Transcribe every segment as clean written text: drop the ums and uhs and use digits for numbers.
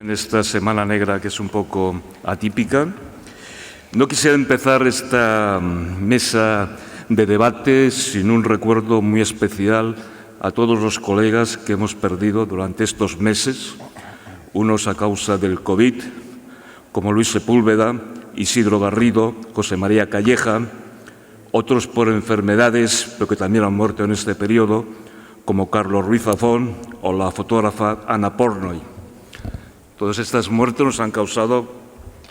En esta Semana Negra, que es un poco atípica, no quisiera empezar esta mesa de debate sin un recuerdo muy especial a todos los colegas que hemos perdido durante estos meses, unos a causa del COVID, como Luis Sepúlveda, Isidro Garrido, José María Calleja, otros por enfermedades, pero que también han muerto en este periodo, como Carlos Ruiz Zafón o la fotógrafa Ana Pornoy. Todas estas muertes nos han causado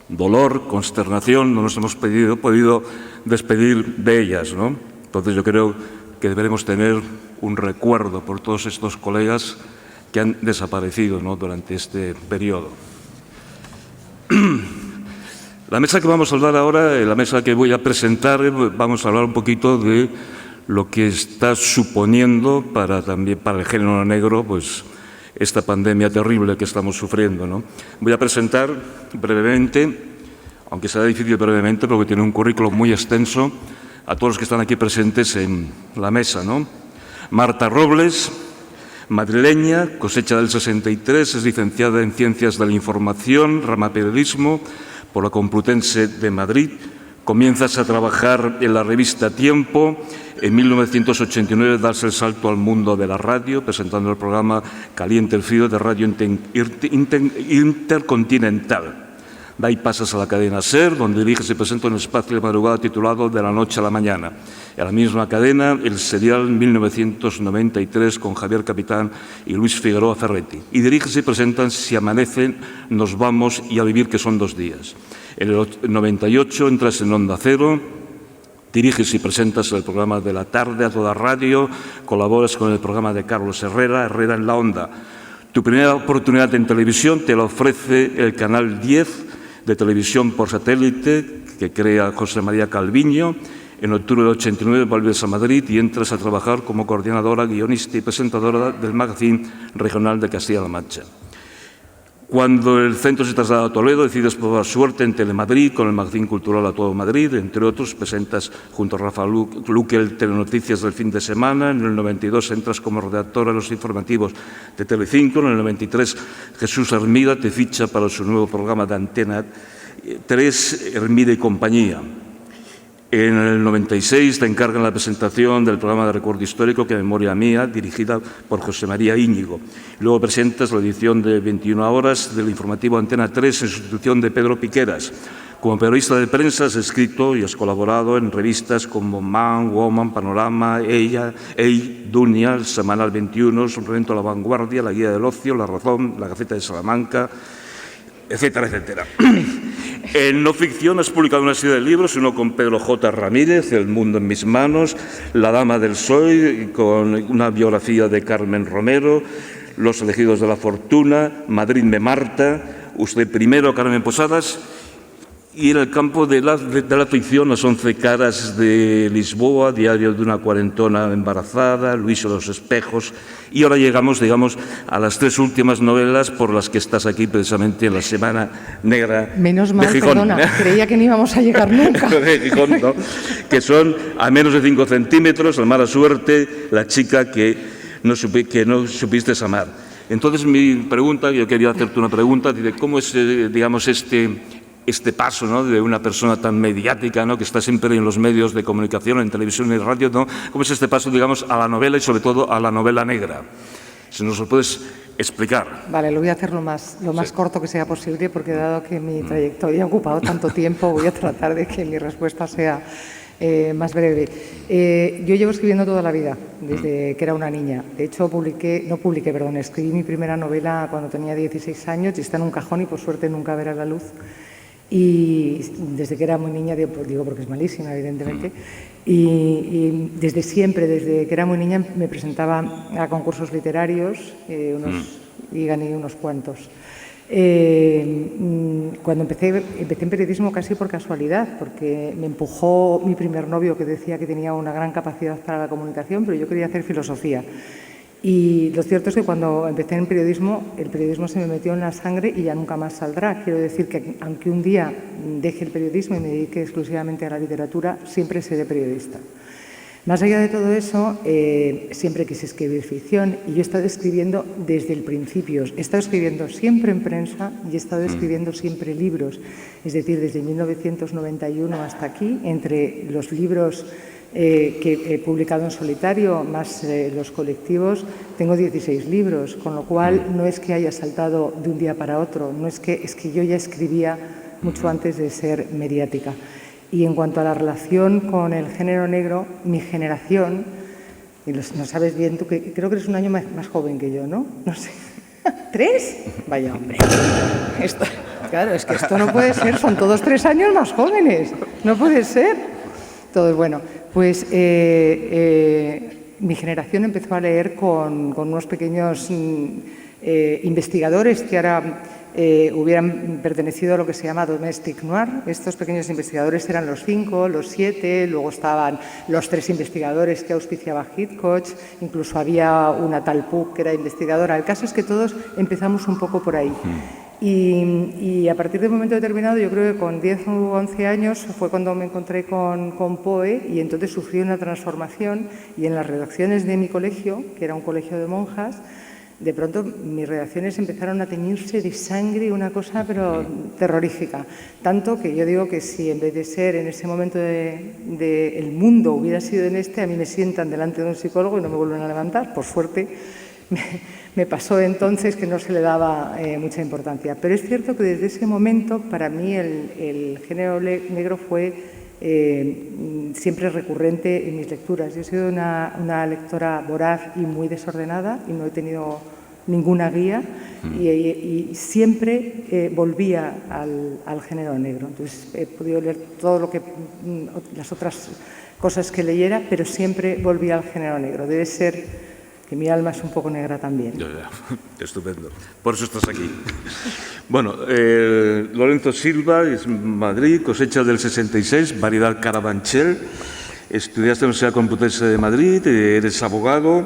dolor, consternación, no nos hemos podido despedir de ellas, ¿no? Entonces yo creo que deberemos tener un recuerdo por todos estos colegas que han desaparecido, ¿no?, durante este periodo. La mesa que vamos a hablar ahora, la mesa que voy a presentar, vamos a hablar un poquito de lo que está suponiendo también para el género negro, pues, esta pandemia terrible que estamos sufriendo, ¿no? Voy a presentar brevemente, aunque será difícil brevemente, porque tiene un currículo muy extenso, a todos los que están aquí presentes en la mesa, ¿no? Marta Robles, madrileña, cosecha del 63, es licenciada en Ciencias de la Información, rama Periodismo, por la Complutense de Madrid. Comienzas a trabajar en la revista Tiempo. En 1989 das el salto al mundo de la radio, presentando el programa Caliente el Frío de Radio Intercontinental. De ahí pasas a la cadena SER, donde diriges y presenta un espacio de madrugada titulado De la noche a la mañana. En la misma cadena, el serial 1993 con Javier Capitán y Luis Figueroa Ferretti. Y diriges y presentan Si amanece, nos vamos y a vivir, que son 2 días. En el 98 entras en Onda Cero, diriges y presentas el programa de la tarde a toda radio, colaboras con el programa de Carlos Herrera, Herrera en la Onda. Tu primera oportunidad en televisión te la ofrece el Canal 10 de televisión por satélite que crea José María Calviño. En octubre del 89 vuelves a Madrid y entras a trabajar como coordinadora, guionista y presentadora del Magazín Regional de Castilla-La Mancha. Cuando el centro se traslada a Toledo, decides probar suerte en Telemadrid con el Magazín Cultural A Todo Madrid. Entre otros, presentas junto a Rafa Luque el Telenoticias del fin de semana. En el 92 entras como redactora en los informativos de Telecinco. En el 93, Jesús Hermida te ficha para su nuevo programa de Antena 3, Hermida y compañía. En el 96 te encargan la presentación del programa de recuerdo histórico Que Memoria Mía, dirigida por José María Íñigo. Luego presentas la edición de 21 horas del informativo Antena 3 en sustitución de Pedro Piqueras. Como periodista de prensa has escrito y has colaborado en revistas como Man, Woman, Panorama, Ella, Dunia, el Semanal 21, Suplemento a la Vanguardia, La Guía del Ocio, La Razón, La Gaceta de Salamanca, etcétera, etcétera. En no ficción has publicado una serie de libros, uno con Pedro J. Ramírez, El mundo en mis manos, La dama del Soy, con una biografía de Carmen Romero, Los elegidos de la fortuna, Madrid me marta, Usted primero, Carmen Posadas, y en el campo de la ficción, Las 11 caras de Lisboa, Diario de una cuarentona embarazada, Luis o los espejos. Y ahora llegamos, digamos, a las 3 últimas novelas por las que estás aquí precisamente en la Semana Negra de Gijón. Menos mal, perdona, creía que no íbamos a llegar nunca. De Gijón, ¿no? Que son A menos de 5 centímetros, La mala suerte, La chica que no supiste amar. Entonces mi pregunta, yo quería hacerte una pregunta, de cómo es, digamos, este paso, ¿no?, de una persona tan mediática, ¿no?, que está siempre en los medios de comunicación, en televisión y radio, ¿no? ¿Cómo es este paso, digamos, a la novela y sobre todo a la novela negra? Si nos lo puedes explicar. Vale, lo voy a hacer lo más corto que sea posible, porque dado que mi trayectoria ha ocupado tanto tiempo, voy a tratar de que mi respuesta sea más breve. Yo llevo escribiendo toda la vida, desde que era una niña. De hecho, escribí mi primera novela cuando tenía 16 años y está en un cajón y por suerte nunca verá la luz. Y desde que era muy niña, digo porque es malísima, evidentemente, y desde siempre, desde que era muy niña, me presentaba a concursos literarios y gané unos cuantos. Cuando empecé en periodismo casi por casualidad, porque me empujó mi primer novio, que decía que tenía una gran capacidad para la comunicación, pero yo quería hacer filosofía. Y lo cierto es que cuando empecé en periodismo, el periodismo se me metió en la sangre y ya nunca más saldrá. Quiero decir que aunque un día deje el periodismo y me dedique exclusivamente a la literatura, siempre seré periodista. Más allá de todo eso, siempre quise escribir ficción y yo he estado escribiendo desde el principio. He estado escribiendo siempre en prensa y he estado escribiendo siempre libros. Es decir, desde 1991 hasta aquí, entre los libros que he publicado en solitario, más los colectivos, tengo 16 libros, con lo cual no es que haya saltado de un día para otro, no es que yo ya escribía mucho antes de ser mediática. Y en cuanto a la relación con el género negro, mi generación, y no sabes bien tú, que creo que eres un año más joven que yo, ¿no? No sé. ¿3? Vaya, hombre. Claro, es que esto no puede ser, son todos 3 años más jóvenes. No puede ser. Todo bueno. Pues mi generación empezó a leer con unos pequeños investigadores que ahora hubieran pertenecido a lo que se llama Domestic Noir. Estos pequeños investigadores eran los 5, los 7, luego estaban los 3 investigadores que auspiciaba Hitchcock, incluso había una tal Puck que era investigadora. El caso es que todos empezamos un poco por ahí. Y a partir de un momento determinado, yo creo que con 10 o 11 años fue cuando me encontré con Poe y entonces sufrí una transformación y en las redacciones de mi colegio, que era un colegio de monjas, de pronto mis redacciones empezaron a teñirse de sangre, una cosa pero terrorífica. Tanto que yo digo que si en vez de ser en ese momento el mundo hubiera sido en a mí me sientan delante de un psicólogo y no me vuelven a levantar. Por suerte me pasó entonces que no se le daba mucha importancia. Pero es cierto que desde ese momento para mí el género negro fue siempre recurrente en mis lecturas. Yo he sido una lectora voraz y muy desordenada y no he tenido ninguna guía y siempre volvía al género negro. Entonces he podido leer todo lo que las otras cosas que leyera, pero siempre volvía al género negro. Debe ser que mi alma es un poco negra también. Estupendo. Por eso estás aquí. Bueno, Lorenzo Silva, es Madrid, cosecha del 66, variedad Carabanchel. Estudiaste en la Universidad Complutense de Madrid, eres abogado,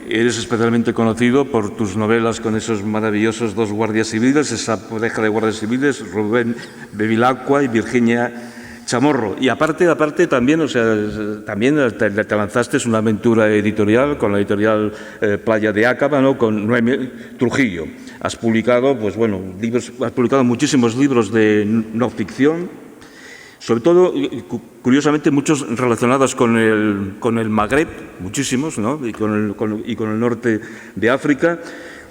eres especialmente conocido por tus novelas con esos maravillosos 2 guardias civiles, esa pareja de guardias civiles, Rubén Bevilacqua y Virginia Chamorro. Y aparte también, o sea, también te lanzaste una aventura editorial con la editorial Playa de Acaba, ¿no? Con Noemi Trujillo. Has publicado, pues bueno, has publicado muchísimos libros de no ficción, sobre todo, curiosamente, muchos relacionados con el Magreb, muchísimos, ¿no? Y con el norte de África.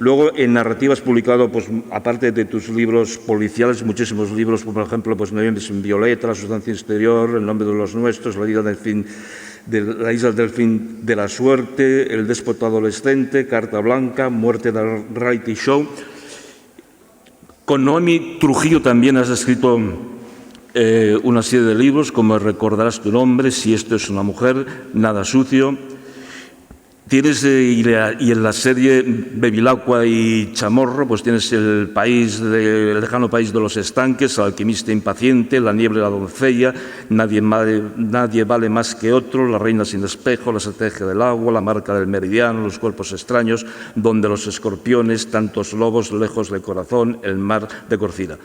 Luego, en narrativa has publicado, pues, aparte de tus libros policiales, muchísimos libros, por ejemplo, pues, Noviembre sin Violeta, La sustancia exterior, El nombre de los nuestros, La isla del fin de la suerte, El déspota adolescente, Carta blanca, Muerte del reality show. Con Noemi Trujillo también has escrito una serie de libros, como Recordarás tu nombre, Si esto es una mujer, Nada sucio. Tienes, y en la serie Bevilacqua y Chamorro, pues tienes el lejano país de los estanques, El alquimista impaciente, La niebla y la doncella, Nadie vale más que otro, La reina sin espejo, La estrategia del agua, La marca del meridiano, Los cuerpos extraños, Donde los escorpiones, Tantos lobos, Lejos del corazón, El mar de Corcira.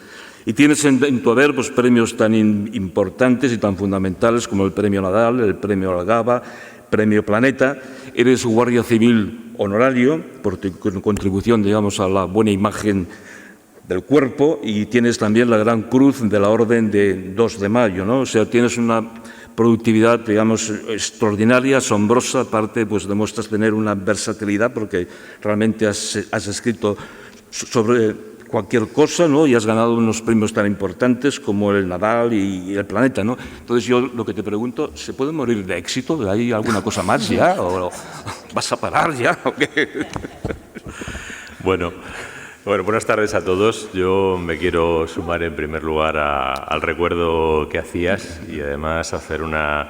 Y tienes en tu haber, pues, premios tan importantes y tan fundamentales como el Premio Nadal, el Premio Algaba, Premio Planeta. Eres guardia civil honorario por tu contribución, digamos, a la buena imagen del cuerpo, y tienes también la Gran Cruz de la Orden de 2 de Mayo, ¿no? O sea, tienes una productividad, digamos, extraordinaria, asombrosa. Aparte, pues demuestras tener una versatilidad porque realmente has escrito sobre cualquier cosa, ¿no? Y has ganado unos premios tan importantes como el Nadal y el Planeta, ¿no? Entonces yo lo que te pregunto, ¿se puede morir de éxito? ¿Hay alguna cosa más ya? ¿O vas a parar ya? ¿O qué? Bueno, buenas tardes a todos. Yo me quiero sumar en primer lugar al recuerdo que hacías y además hacer una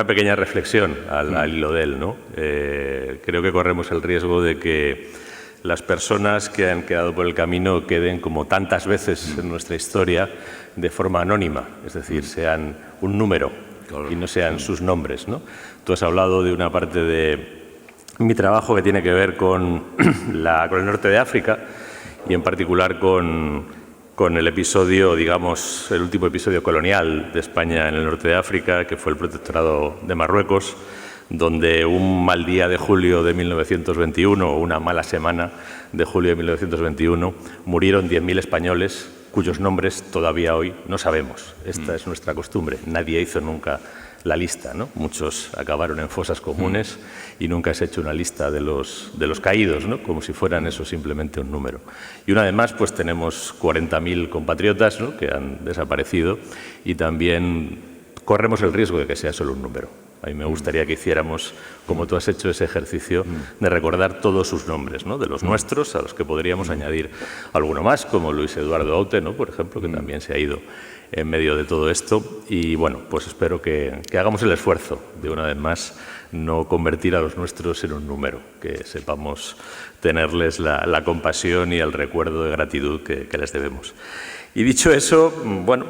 pequeña reflexión al hilo de él, ¿no? Creo que corremos el riesgo de que las personas que han quedado por el camino queden, como tantas veces en nuestra historia, de forma anónima, es decir, sean un número y no sean sus nombres, ¿no? Tú has hablado de una parte de mi trabajo que tiene que ver con el norte de África y en particular con el episodio, digamos, el último episodio colonial de España en el norte de África, que fue el protectorado de Marruecos, donde un mal día de julio de 1921 o una mala semana de julio de 1921 murieron 10.000 españoles cuyos nombres todavía hoy no sabemos. Esta es nuestra costumbre. Nadie hizo nunca la lista, ¿no? Muchos acabaron en fosas comunes y nunca se ha hecho una lista de los caídos, ¿no? Como si fueran eso simplemente un número. Y una vez más, pues tenemos 40.000 compatriotas, ¿no? Que han desaparecido y también corremos el riesgo de que sea solo un número. A mí me gustaría que hiciéramos, como tú has hecho, ese ejercicio de recordar todos sus nombres, ¿no? De los nuestros, a los que podríamos añadir alguno más, como Luis Eduardo Aute, ¿no? Por ejemplo, que también se ha ido en medio de todo esto. Y bueno, pues espero que hagamos el esfuerzo de una vez más no convertir a los nuestros en un número, que sepamos tenerles la compasión y el recuerdo de gratitud que les debemos. Y dicho eso, bueno,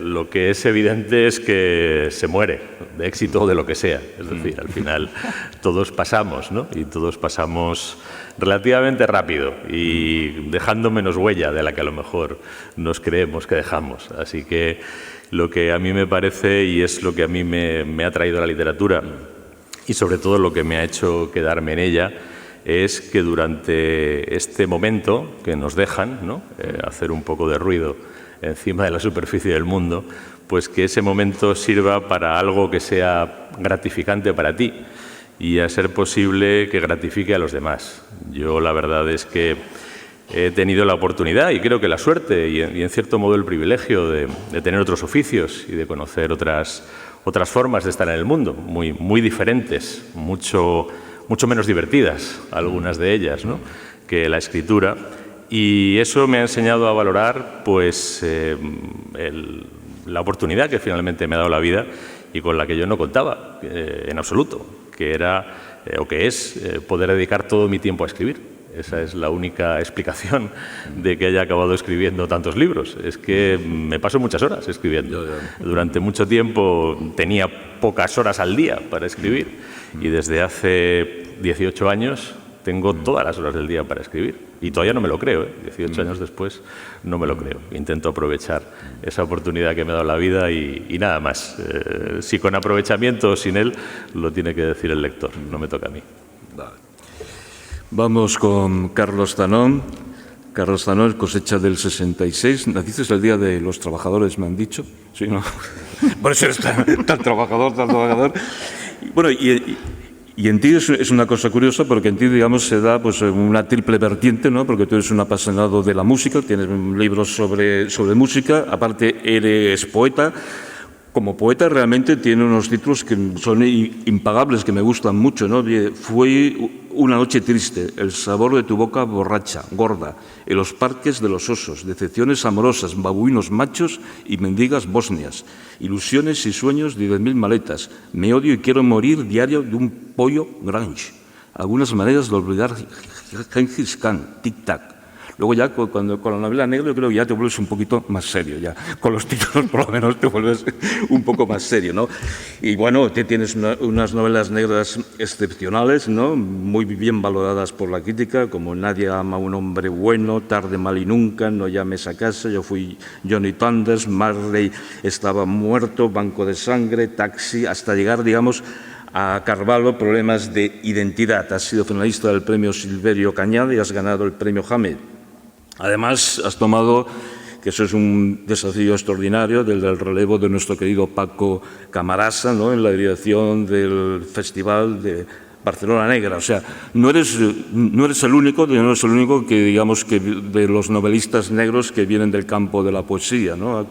lo que es evidente es que se muere, de éxito o de lo que sea. Es decir, al final todos pasamos, ¿no? Y todos pasamos relativamente rápido y dejando menos huella de la que a lo mejor nos creemos que dejamos. Así que lo que a mí me parece, y es lo que a mí me ha traído la literatura, y sobre todo lo que me ha hecho quedarme en ella, es que durante este momento que nos dejan, ¿no? Hacer un poco de ruido encima de la superficie del mundo, pues que ese momento sirva para algo que sea gratificante para ti y, a ser posible, que gratifique a los demás. Yo la verdad es que he tenido la oportunidad y creo que la suerte y en cierto modo el privilegio de tener otros oficios y de conocer otras formas de estar en el mundo, muy diferentes, mucho menos divertidas, algunas de ellas, ¿no? Que la escritura. Y eso me ha enseñado a valorar, pues, la oportunidad que finalmente me ha dado la vida y con la que yo no contaba en absoluto, que era o que es poder dedicar todo mi tiempo a escribir. Esa es la única explicación de que haya acabado escribiendo tantos libros. Es que me paso muchas horas escribiendo. Durante mucho tiempo tenía pocas horas al día para escribir y desde hace 18 años tengo todas las horas del día para escribir. Y todavía no me lo creo, 18 años después no me lo creo. Intento aprovechar esa oportunidad que me ha dado la vida y nada más. Si con aprovechamiento o sin él, lo tiene que decir el lector, no me toca a mí. Vale. Vamos con Carlos Zanón. Carlos Zanón, cosecha del 66. Naciste el día de los trabajadores, me han dicho. Sí, ¿no? Por eso eres tan trabajador. Bueno, y en ti es una cosa curiosa, porque en ti, digamos, se da pues una triple vertiente, ¿no? Porque tú eres un apasionado de la música, tienes libros sobre música, aparte eres poeta. Como poeta realmente tiene unos títulos que son impagables, que me gustan mucho, ¿no? Fue una noche triste, el sabor de tu boca borracha, gorda, en los parques de los osos, decepciones amorosas, babuinos machos y mendigas bosnias, ilusiones y sueños de 10.000 maletas, me odio y quiero morir, diario de un pollo grunge, algunas maneras de olvidar Gengis Khan, tic-tac. Luego ya con la novela negra yo creo que ya te vuelves un poquito más serio, ya con los títulos por lo menos te vuelves un poco más serio, ¿no? Y bueno, tienes unas novelas negras excepcionales, ¿no? Muy bien valoradas por la crítica, como Nadie ama a un hombre bueno, Tarde, mal y nunca, No llames a casa, Yo fui Johnny Thunders, Marley estaba muerto, Banco de sangre, Taxi, hasta llegar, digamos, a Carvalho, Problemas de identidad. Has sido finalista del premio Silverio Cañada y has ganado el premio Hamed. Además, has tomado, que eso es un desafío extraordinario, del relevo de nuestro querido Paco Camarasa, ¿no? En la dirección del Festival de Barcelona Negra. O sea, no eres el único que, digamos, que de los novelistas negros que vienen del campo de la poesía, ¿no?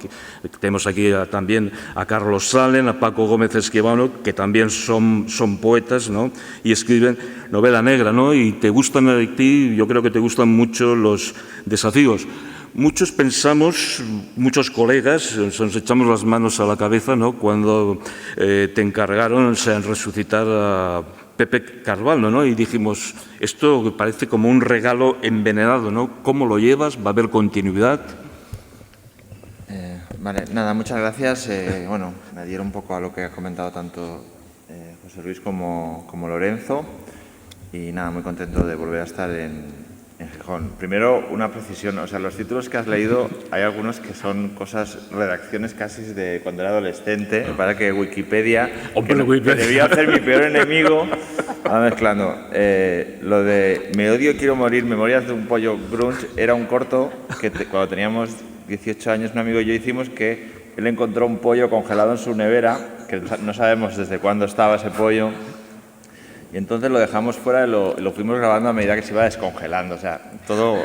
Tenemos aquí también a Carlos Salem, a Paco Gómez Esquivano, que también son poetas, ¿no? Y escriben novela negra, ¿no? Y te gustan a ti, yo creo que te gustan mucho los desafíos. Muchos pensamos, muchos colegas, nos echamos las manos a la cabeza, ¿no? Cuando te encargaron resucitar a Pepe Carvalho, ¿no? Y dijimos, esto parece como un regalo envenenado, ¿no? ¿Cómo lo llevas? ¿Va a haber continuidad? Vale, nada, muchas gracias. Bueno, me adhiero un poco a lo que ha comentado tanto José Luis como Lorenzo. Y nada, muy contento de volver a estar en En Gijón. Primero, una precisión. O sea, los títulos que has leído, hay algunos que son redacciones casi de cuando era adolescente. Me parece que Wikipedia, que debía ser mi peor enemigo, va mezclando. Lo de Me odio, quiero morir, Memorias de un pollo grunge, era un corto que cuando teníamos 18 años, un amigo y yo hicimos, que él encontró un pollo congelado en su nevera, que no sabemos desde cuándo estaba ese pollo. Y entonces lo dejamos fuera y lo fuimos grabando a medida que se iba descongelando. O sea, todo...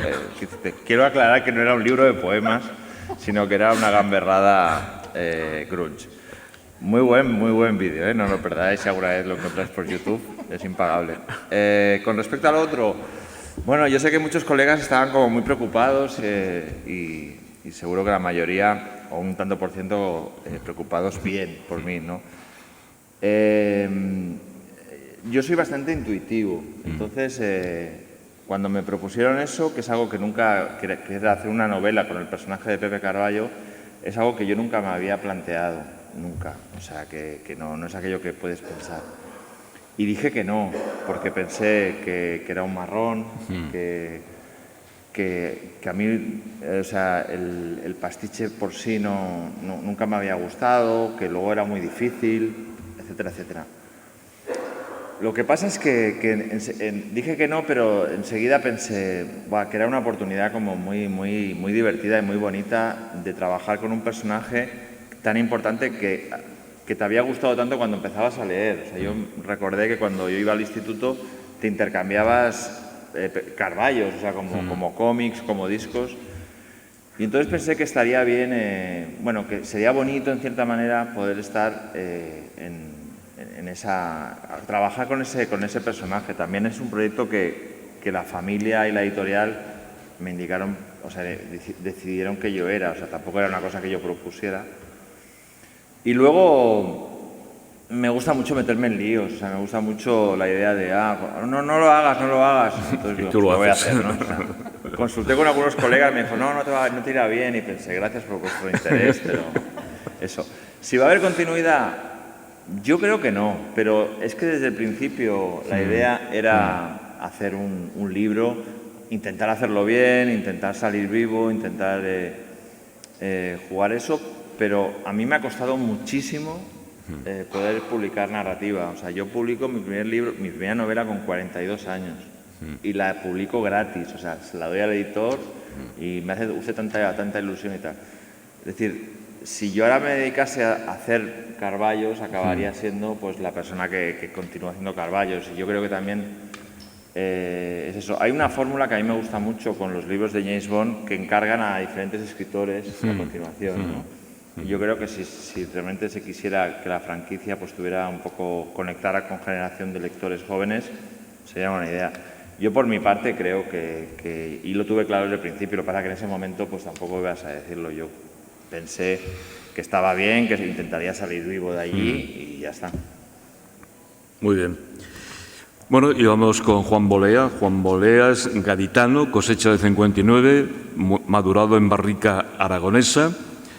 quiero aclarar que no era un libro de poemas, sino que era una gamberrada grunge. Muy buen vídeo, ¿eh? No lo perdáis, si alguna vez lo encontráis por YouTube, es impagable. Con respecto al otro, bueno, yo sé que muchos colegas estaban como muy preocupados y seguro que la mayoría, o un tanto por ciento, preocupados bien por mí, ¿no? Yo soy bastante intuitivo, entonces cuando me propusieron eso, que es algo que nunca, que era hacer una novela con el personaje de Pepe Carballo, es algo que yo nunca me había planteado, nunca, o sea, que no es aquello que puedes pensar. Y dije que no, porque pensé que era un marrón, que a mí, o sea, el pastiche por sí nunca me había gustado, que luego era muy difícil, etcétera, etcétera. Lo que pasa es que dije que no, pero enseguida pensé que era una oportunidad como muy divertida y muy bonita de trabajar con un personaje tan importante que te había gustado tanto cuando empezabas a leer. O sea, yo recordé que cuando yo iba al instituto te intercambiabas Carballos, o sea, como cómics, como discos. Y entonces pensé que estaría bien, bueno, que sería bonito en cierta manera poder estar trabajar con ese personaje. También es un proyecto que la familia y la editorial me indicaron, o sea, decidieron que yo era, o sea, tampoco era una cosa que yo propusiera. Y luego me gusta mucho meterme en líos, o sea, me gusta mucho la idea de, no lo hagas. Entonces digo, lo voy a hacer, ¿no? O sea, consulté con algunos colegas, me dijo, no te irá bien, y pensé, gracias por vuestro interés, pero eso. Si va a haber continuidad, yo creo que no, pero es que desde el principio la idea era hacer un libro, intentar hacerlo bien, intentar salir vivo, intentar jugar eso, pero a mí me ha costado muchísimo poder publicar narrativa. O sea, yo publico mi primera novela con 42 años y la publico gratis, o sea, se la doy al editor y me hace tanta ilusión y tal. Es decir, si yo ahora me dedicase a hacer Carballos, acabaría siendo pues la persona que continúa haciendo Carballos. Y yo creo que también es eso. Hay una fórmula que a mí me gusta mucho con los libros de James Bond que encargan a diferentes escritores a continuación, ¿no? Y yo creo que si realmente se quisiera que la franquicia pues tuviera un poco conectara con generación de lectores jóvenes, sería una idea. Yo por mi parte creo y lo tuve claro desde el principio, lo que pasa es que en ese momento pues tampoco ibas a decirlo yo. Pensé que estaba bien, que intentaría salir vivo de allí y ya está. Muy bien. Bueno, y vamos con Juan Bolea. Juan Bolea es gaditano, cosecha de 59, madurado en barrica aragonesa.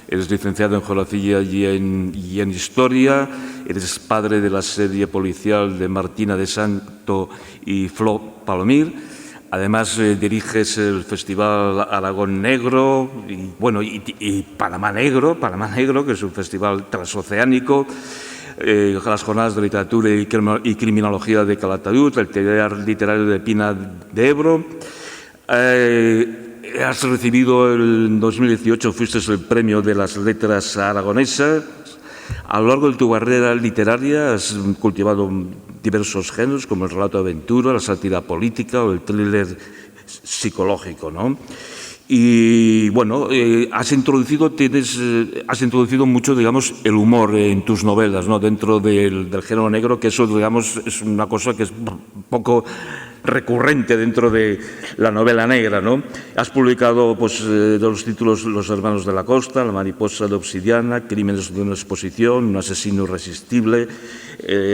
Eres licenciado en Geografía y en Historia. Eres padre de la serie policial de Martina de Santo y Flo Palomir. Además, diriges el Festival Aragón Negro y Panamá Negro, que es un festival transoceánico, las jornadas de literatura y criminología de Calatayud, el taller literario de Pina de Ebro. Has recibido en 2018, fuiste el premio de las letras aragonesas. A lo largo de tu carrera literaria has cultivado diversos géneros como el relato de aventura, la sátira política o el thriller psicológico, ¿no? Y bueno, has introducido mucho, digamos, el humor en tus novelas, ¿no? Dentro del género negro, que eso, digamos, es una cosa que es un poco recurrente dentro de la novela negra, ¿no? Has publicado pues, de los títulos Los hermanos de la costa, La mariposa de obsidiana, Crímenes de una exposición, Un asesino irresistible,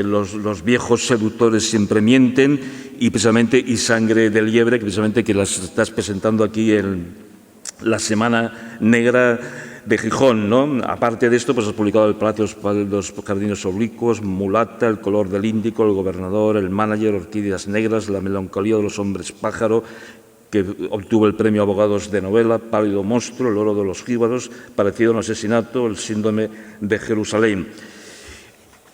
los viejos seductores siempre mienten y precisamente Y sangre de liebre, que precisamente que las estás presentando aquí en la Semana Negra de Gijón, ¿no? Aparte de esto, pues has publicado El Palacio de los Jardines Oblicuos, Mulata, El color del índico, El gobernador, El manager, Orquídeas negras, La melancolía de los hombres pájaro, que obtuvo el premio Abogados de Novela, Pálido monstruo, El oro de los jíbaros, Parecido a un asesinato, El síndrome de Jerusalén.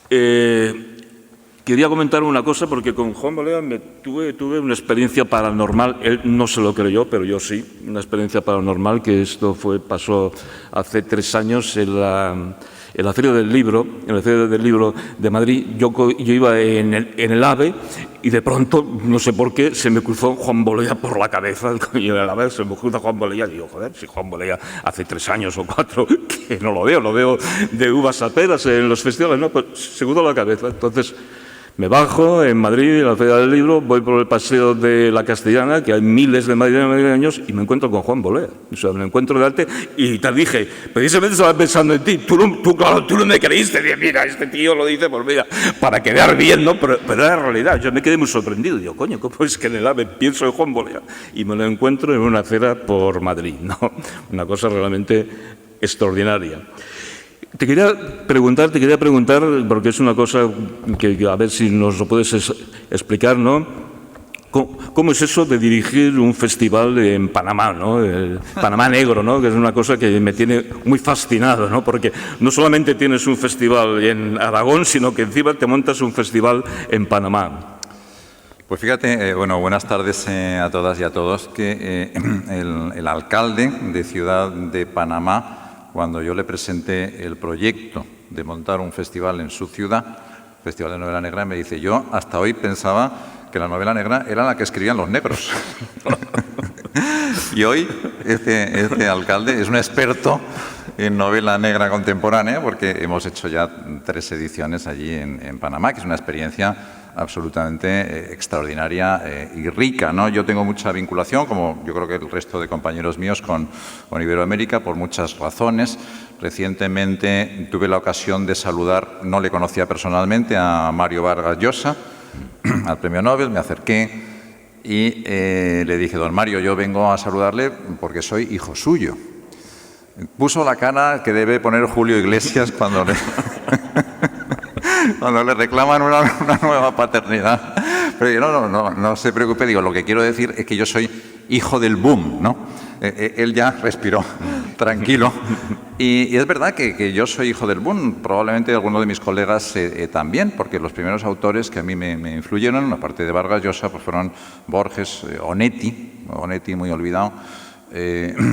Quería comentar una cosa, porque con Juan Bolea tuve una experiencia paranormal. Él no se lo creyó, pero yo sí. Una experiencia paranormal, que esto pasó hace 3 años en la Feria del Libro, de Madrid. Yo iba en el AVE y de pronto, no sé por qué, se me cruzó Juan Bolea por la cabeza. Y en el AVE se me cruza Juan Bolea y digo, joder, si Juan Bolea hace 3 años o 4 que no lo veo de uvas a peras en los festivales, no, pues se cruzó la cabeza. Entonces me bajo en Madrid, en la Feria del Libro, voy por el Paseo de la Castellana, que hay miles de madrileños, y me encuentro con Juan Bolea. O sea, me encuentro delante y te dije, precisamente estaba pensando en ti. Tú no me creíste. Dije, mira, este tío lo dice, pues mira, para quedar bien, ¿no? Pero era realidad. Yo me quedé muy sorprendido. Digo, coño, ¿cómo es que en el AVE pienso en Juan Bolea? Y me lo encuentro en una acera por Madrid, ¿no? Una cosa realmente extraordinaria. Te quería preguntar, porque es una cosa que a ver si nos lo puedes explicar, ¿no? ¿Cómo es eso de dirigir un festival en Panamá, ¿no? El Panamá Negro, ¿no? Que es una cosa que me tiene muy fascinado, ¿no? Porque no solamente tienes un festival en Aragón, sino que encima te montas un festival en Panamá. Pues fíjate, bueno, buenas tardes a todas y a todos, que el alcalde de Ciudad de Panamá, cuando yo le presenté el proyecto de montar un festival en su ciudad, Festival de Novela Negra, me dice, yo hasta hoy pensaba que la novela negra era la que escribían los negros. Y hoy este alcalde es un experto en novela negra contemporánea, porque hemos hecho ya 3 ediciones allí en Panamá, que es una experiencia absolutamente extraordinaria y rica, ¿no? Yo tengo mucha vinculación, como yo creo que el resto de compañeros míos, con Iberoamérica, por muchas razones. Recientemente tuve la ocasión de saludar, no le conocía personalmente, a Mario Vargas Llosa, al premio Nobel. Me acerqué y le dije, don Mario, yo vengo a saludarle porque soy hijo suyo. Puso la cara que debe poner Julio Iglesias cuando le... cuando le reclaman una nueva paternidad. Pero yo, no se preocupe, digo, lo que quiero decir es que yo soy hijo del boom, ¿no? Él ya respiró, tranquilo. Y es verdad que yo soy hijo del boom, probablemente algunos de mis colegas también, porque los primeros autores que a mí me influyeron, aparte de Vargas Llosa, pues fueron Borges, Onetti muy olvidado,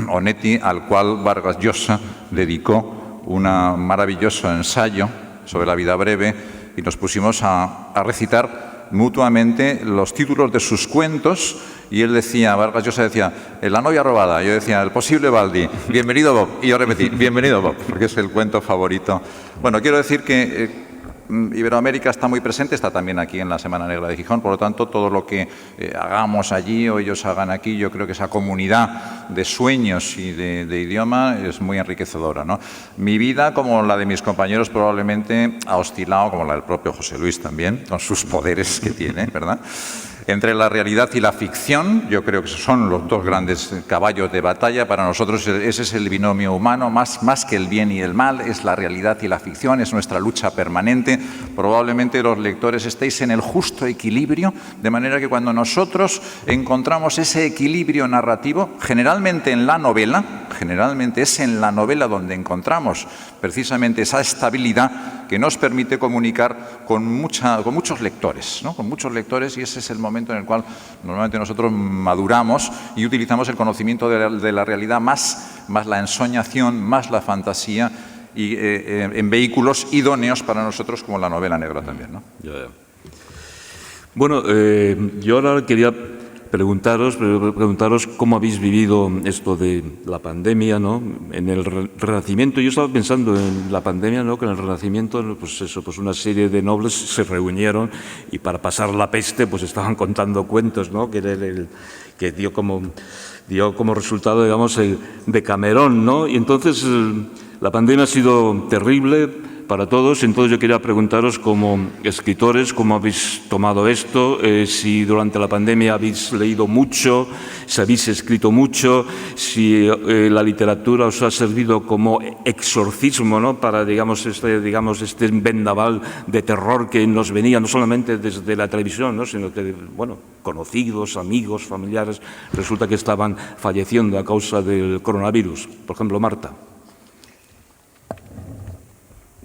Onetti, al cual Vargas Llosa dedicó un maravilloso ensayo sobre la vida breve, y nos pusimos a recitar mutuamente los títulos de sus cuentos, y él decía, Vargas Llosa decía, La novia robada, yo decía, El posible Baldi, bienvenido Bob, y yo repetí, bienvenido Bob, porque es el cuento favorito. Bueno, quiero decir que Iberoamérica está muy presente, está también aquí en la Semana Negra de Gijón, por lo tanto, todo lo que hagamos allí o ellos hagan aquí, yo creo que esa comunidad de sueños y de idioma es muy enriquecedora, ¿no? Mi vida, como la de mis compañeros, probablemente ha oscilado, como la del propio José Luis también, con sus poderes que tiene, ¿verdad?, entre la realidad y la ficción. Yo creo que son los 2 grandes caballos de batalla. Para nosotros ese es el binomio humano, más que el bien y el mal, es la realidad y la ficción, es nuestra lucha permanente. Probablemente los lectores estéis en el justo equilibrio, de manera que cuando nosotros encontramos ese equilibrio narrativo, generalmente en la novela, generalmente es en la novela donde encontramos precisamente esa estabilidad que nos permite comunicar con muchos lectores, ¿no? Con muchos lectores, y ese es el momento en el cual normalmente nosotros maduramos y utilizamos el conocimiento de la realidad más la ensoñación, más la fantasía, y en vehículos idóneos para nosotros como la novela negra también, ¿no? Bueno, yo ahora quería preguntaros cómo habéis vivido esto de la pandemia, ¿no? En el Renacimiento, yo estaba pensando en la pandemia, ¿no? Que en el Renacimiento, pues eso, pues una serie de nobles se reunieron y para pasar la peste, pues estaban contando cuentos, ¿no? Que era que dio como resultado, digamos, el Decamerón, ¿no? Y entonces la pandemia ha sido terrible, para todos. Entonces yo quería preguntaros como escritores, ¿cómo habéis tomado esto? Si durante la pandemia habéis leído mucho, si habéis escrito mucho, si la literatura os ha servido como exorcismo, ¿no? Para, digamos, este vendaval de terror que nos venía no solamente desde la televisión, ¿no? Sino que, bueno, conocidos, amigos, familiares, resulta que estaban falleciendo a causa del coronavirus. Por ejemplo, Marta.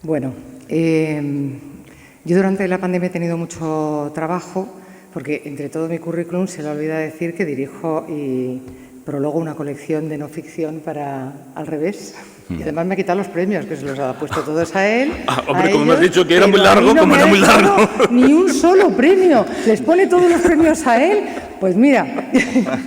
Bueno, yo durante la pandemia he tenido mucho trabajo, porque entre todo mi currículum se le olvida decir que dirijo y prologo una colección de no ficción para Al Revés. Y además me ha quitado los premios, que se los ha puesto todos a él. Hombre, como me has dicho que era muy largo, como era muy largo. Ni un solo premio. Les pone todos los premios a él. Pues mira,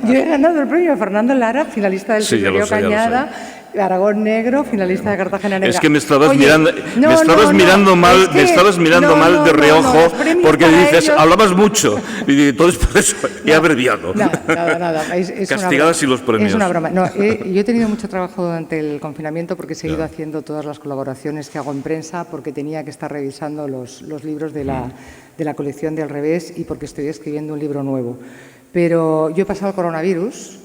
yo he ganado el premio a Fernando Lara, finalista del Silverio Cañada, Aragón Negro, finalista de Cartagena Negra. Es que me estabas mirando mal de reojo, porque dices, hablabas mucho. Y entonces por eso he abreviado. Nada. Castigadas y los premios. Es una broma. No, yo he tenido mucho trabajo durante el confinamiento porque he seguido haciendo todas las colaboraciones que hago en prensa, porque tenía que estar revisando los libros de la colección de Al Revés y porque estoy escribiendo un libro nuevo. Pero yo he pasado el coronavirus,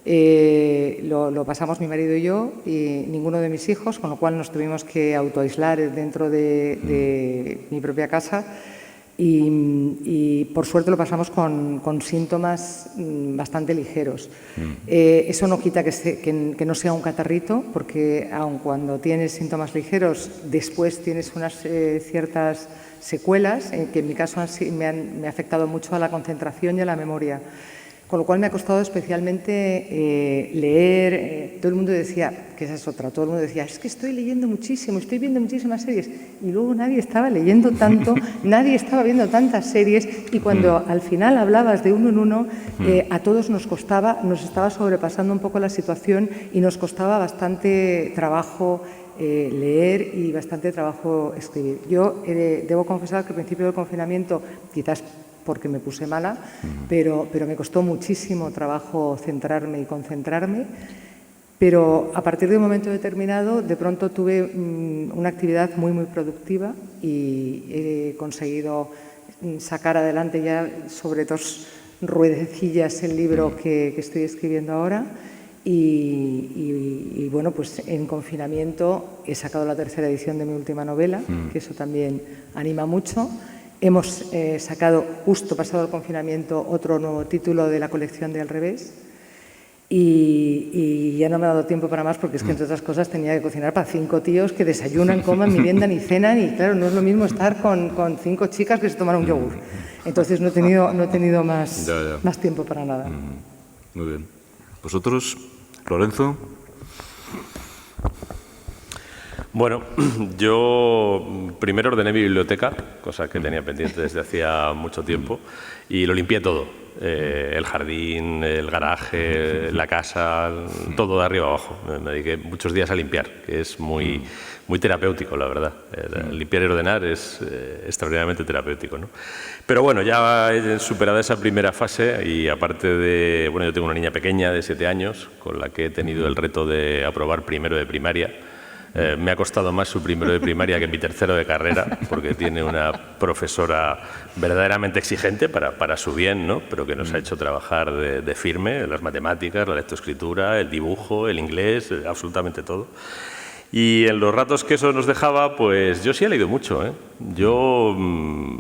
lo pasamos mi marido y yo y ninguno de mis hijos, con lo cual nos tuvimos que autoaislar dentro de mi propia casa y por suerte lo pasamos con síntomas bastante ligeros. Eso no quita que no sea un catarrito, porque aun cuando tienes síntomas ligeros, después tienes unas ciertas secuelas, que en mi caso me ha afectado mucho a la concentración y a la memoria. Con lo cual me ha costado especialmente leer. Todo el mundo decía, que esa es otra, todo el mundo decía, es que estoy leyendo muchísimo, estoy viendo muchísimas series. Y luego nadie estaba leyendo tanto, nadie estaba viendo tantas series. Y cuando al final hablabas de uno en uno, a todos nos estaba sobrepasando un poco la situación y nos costaba bastante trabajo leer y bastante trabajo escribir. Yo debo confesar que al principio del confinamiento, quizás porque me puse mala, pero me costó muchísimo trabajo centrarme y concentrarme. Pero a partir de un momento determinado, de pronto tuve una actividad muy productiva y he conseguido sacar adelante ya sobre 2 ruedecillas el libro que estoy escribiendo ahora. Y bueno, pues en confinamiento he sacado la 3ª edición de mi última novela, que eso también anima mucho. Hemos sacado, justo pasado el confinamiento, otro nuevo título de la colección de Al Revés y ya no me ha dado tiempo para más porque es que, entre otras cosas, tenía que cocinar para 5 tíos que desayunan, coman, meriendan y cenan y, claro, no es lo mismo estar con 5 chicas que se toman un yogur. Entonces no he tenido más tiempo para nada. Muy bien. ¿Vosotros, Lorenzo? Bueno, yo primero ordené mi biblioteca, cosa que tenía pendiente desde hacía mucho tiempo, y lo limpié todo. El jardín, el garaje, la casa, todo de arriba abajo. Me dediqué muchos días a limpiar, que es muy terapéutico, la verdad. Limpiar y ordenar es extraordinariamente terapéutico, ¿no? Pero bueno, ya he superado esa primera fase y aparte de... Bueno, yo tengo una niña pequeña de 7 años con la que he tenido el reto de aprobar primero de primaria. Me ha costado más su primero de primaria que mi tercero de carrera, porque tiene una profesora verdaderamente exigente para su bien, ¿no? Pero que nos ha hecho trabajar de firme, las matemáticas, la lectoescritura, el dibujo, el inglés, absolutamente todo. Y en los ratos que eso nos dejaba, pues yo sí he leído mucho, ¿eh? Yo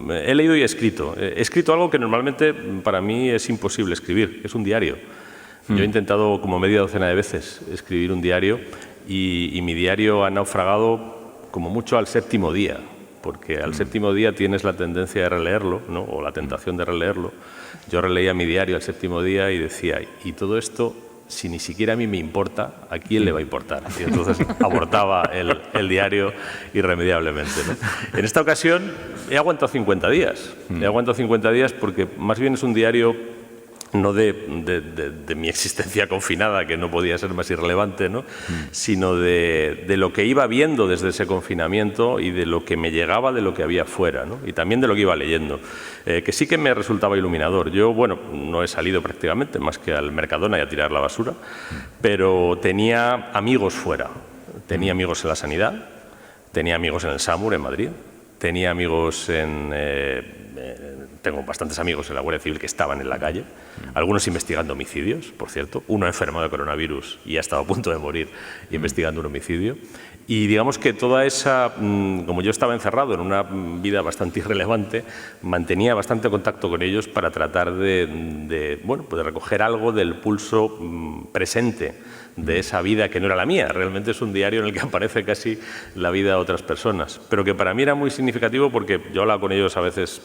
he leído y he escrito. He escrito algo que normalmente para mí es imposible escribir, que es un diario. Yo he intentado como media docena de veces escribir un diario y mi diario ha naufragado como mucho al 7º día, porque al 7º día tienes la tendencia de releerlo, ¿no? O la tentación de releerlo. Yo releía mi diario al 7º día y decía, y todo esto, si ni siquiera a mí me importa, ¿a quién le va a importar? Y entonces abortaba el diario irremediablemente, ¿no? En esta ocasión he aguantado 50 días. He aguantado 50 días porque más bien es un diario no de mi existencia confinada, que no podía ser más irrelevante, ¿no? Sino de lo que iba viendo desde ese confinamiento y de lo que me llegaba de lo que había fuera, ¿no? Y también de lo que iba leyendo, que sí que me resultaba iluminador. Yo, bueno, no he salido prácticamente más que al Mercadona y a tirar la basura, pero tenía amigos fuera. Tenía amigos en la sanidad, Tenía amigos en el SAMUR, en Madrid. Tenía amigos tengo bastantes amigos en la Guardia Civil que estaban en la calle, algunos investigando homicidios, por cierto. Uno enfermo de coronavirus y ha estado a punto de morir investigando un homicidio. Y digamos que toda esa, como yo estaba encerrado en una vida bastante irrelevante, mantenía bastante contacto con ellos para tratar de recoger algo del pulso presente de esa vida que no era la mía. Realmente es un diario en el que aparece casi la vida de otras personas, pero que para mí era muy significativo porque yo hablaba con ellos a veces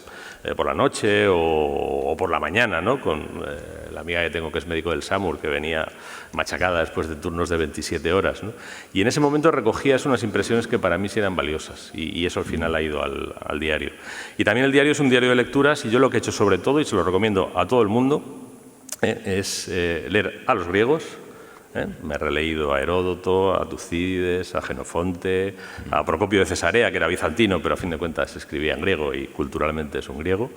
por la noche o por la mañana, ¿no? Con la amiga que tengo que es médico del SAMUR, que venía machacada después de turnos de 27 horas, ¿no? Y en ese momento recogías unas impresiones que para mí sí eran valiosas y eso al final ha ido al diario. Y también el diario es un diario de lecturas y yo lo que he hecho sobre todo, y se lo recomiendo a todo el mundo, es leer a los griegos. Me he releído a Heródoto, a Tucídides, a Jenofonte, a Procopio de Cesarea, que era bizantino, pero a fin de cuentas escribía en griego y culturalmente es un griego.